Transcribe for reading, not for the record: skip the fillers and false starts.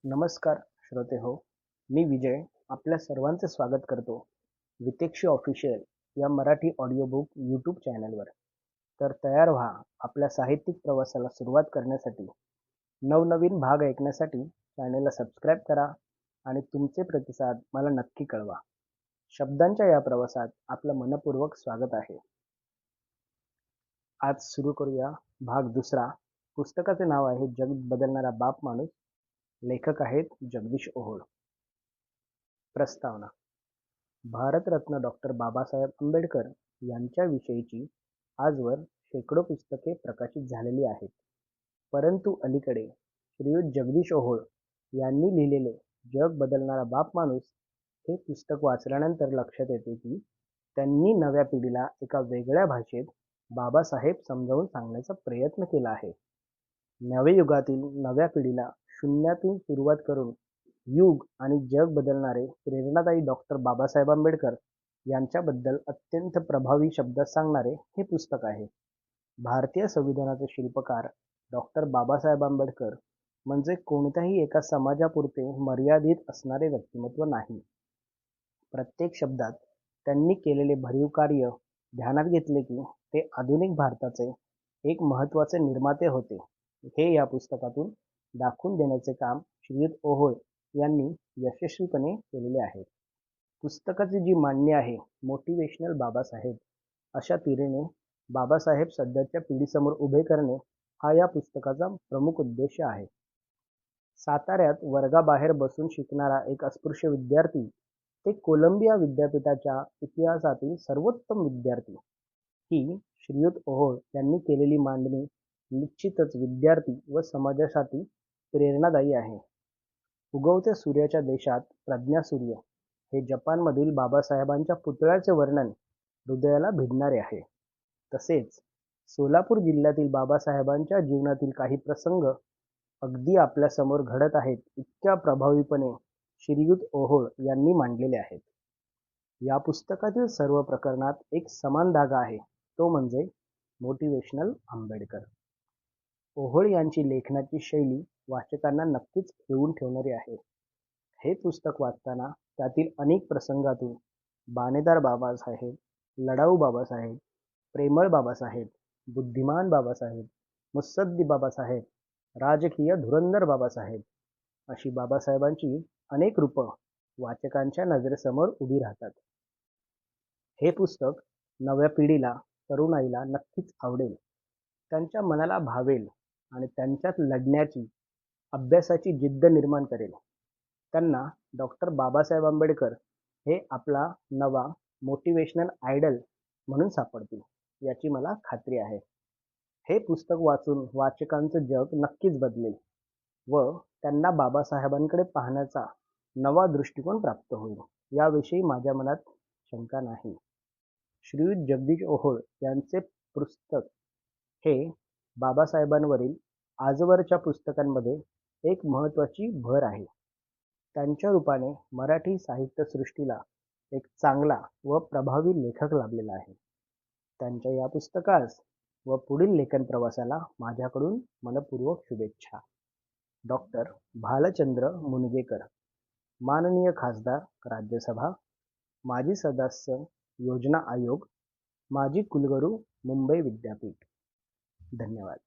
नमस्कार श्रोते हो, मी विजय आपल्या सर्वांचे स्वागत करतो वितेक्षी ऑफिशियल या मराठी ऑडिओ बुक यूट्यूब चॅनलवर. तर तयार व्हा आपल्या साहित्यिक प्रवासाला सुरुवात करण्यासाठी. नवनवीन भाग ऐकण्यासाठी चॅनलला सबस्क्राईब करा आणि तुमचे प्रतिसाद मला नक्की कळवा. शब्दांच्या या प्रवासात आपलं मनपूर्वक स्वागत आहे. आज सुरू करूया भाग दुसरा. पुस्तकाचे नाव आहे जग बदलणारा बाप माणूस. लेखक आहेत जगदीश ओहोळ. प्रस्तावना. भारतरत्न डॉक्टर बाबासाहेब आंबेडकर यांच्याविषयीची आजवर शेकडो पुस्तके प्रकाशित झालेली आहेत. परंतु अलीकडे श्रीयुत जगदीश ओहोळ यांनी लिहिलेले जग बदलणारा बाप माणूस हे पुस्तक वाचल्यानंतर लक्षात येते की त्यांनी नव्या पिढीला एका वेगळ्या भाषेत बाबासाहेब समजावून सांगण्याचा प्रयत्न केला आहे. नव्या युगातील नव्या पिढीला शून्यातून सुरुवात करून युग आणि जग बदलणारे प्रेरणादायी डॉक्टर बाबासाहेब आंबेडकर यांच्याबद्दल अत्यंत प्रभावी शब्दात सांगणारे हे पुस्तक आहे. भारतीय संविधानाचे शिल्पकार डॉक्टर बाबासाहेब आंबेडकर म्हणजे कोणत्याही एका समाजापुरते मर्यादित असणारे व्यक्तिमत्व नाही. प्रत्येक शब्दात त्यांनी केलेले भरीव कार्य ध्यानात घेतले की ते आधुनिक भारताचे एक महत्त्वाचे निर्माते होते हे या पुस्तकातून दाखवून देण्याचे काम श्रीयुत ओहोळ यांनी यशस्वीपणे केलेले आहे. पुस्तकाची जी मांडणी आहे, मोटिवेशनल बाबासाहेब अशा तऱ्हेने बाबासाहेब सध्याच्या पिढीसमोर उभे करणे हा या पुस्तकाचा प्रमुख उद्देश आहे. साताऱ्यात वर्गाबाहेर बसून शिकणारा एक अस्पृश्य विद्यार्थी ते कोलंबिया विद्यापीठाच्या इतिहासातील सर्वोत्तम विद्यार्थी ही श्रीयुत ओहोळ यांनी केलेली मांडणी निश्चितच विद्यार्थी व समाजासाठी प्रेरणादायी आहे. उगवत्या सूर्याच्या देशात प्रज्ञासूर्य हे जपानमधील बाबासाहेबांच्या पुतळ्याचे वर्णन हृदयाला भिडणारे आहे. तसेच सोलापूर जिल्ह्यातील बाबासाहेबांच्या जीवनातील काही प्रसंग अगदी आपल्यासमोर घडत आहेत इतक्या प्रभावीपणे श्रीयुत ओहोळ यांनी मांडलेले आहेत. या पुस्तकातील सर्व प्रकरणात एक समान धागा आहे, तो म्हणजे मोटिवेशनल आंबेडकर. ओहोळ यांची लेखनाची शैली वाचकांना नक्कीच खिळवून ठेवणारी आहे. हे पुस्तक वाचताना त्यातील अनेक प्रसंगातून बाणेदार बाबासाहेब, लढाऊ बाबासाहेब, प्रेमळ बाबासाहेब, बुद्धिमान बाबासाहेब, मुत्सद्दी बाबासाहेब, राजकीय धुरंधर बाबासाहेब अशी बाबासाहेबांची अनेक रूपं वाचकांच्या नजरेसमोर उभी राहतात. हे पुस्तक नव्या पिढीला, तरुणाईला नक्कीच आवडेल, त्यांच्या मनाला भावेल आणि त्यांच्यात लढण्याची, अभ्यासाची जिद्द निर्माण करेल. त्यांना डॉक्टर बाबासाहेब आंबेडकर हे आपला नवा मोटिवेशनल आयडल म्हणून सापडतील याची मला खात्री आहे. हे पुस्तक वाचून वाचकांचं जग नक्कीच बदलेल व त्यांना बाबासाहेबांकडे पाहण्याचा नवा दृष्टिकोन प्राप्त होईल याविषयी माझ्या मनात शंका नाही. श्रीयुत जगदीश ओहोळ यांचे पुस्तक हे बाबासाहेबांवरील आजवरच्या पुस्तकांमध्ये एक महत्त्वाची भर आहे. त्यांच्या रूपाने मराठी साहित्यसृष्टीला एक चांगला व प्रभावी लेखक लाभलेला आहे. त्यांच्या या पुस्तकास व पुढील लेखन प्रवासाला माझ्याकडून मनपूर्वक शुभेच्छा. डॉक्टर भालचंद्र मुनगेकर, माननीय खासदार राज्यसभा, माजी सदस्य योजना आयोग, माजी कुलगुरू मुंबई विद्यापीठ. धन्यवाद.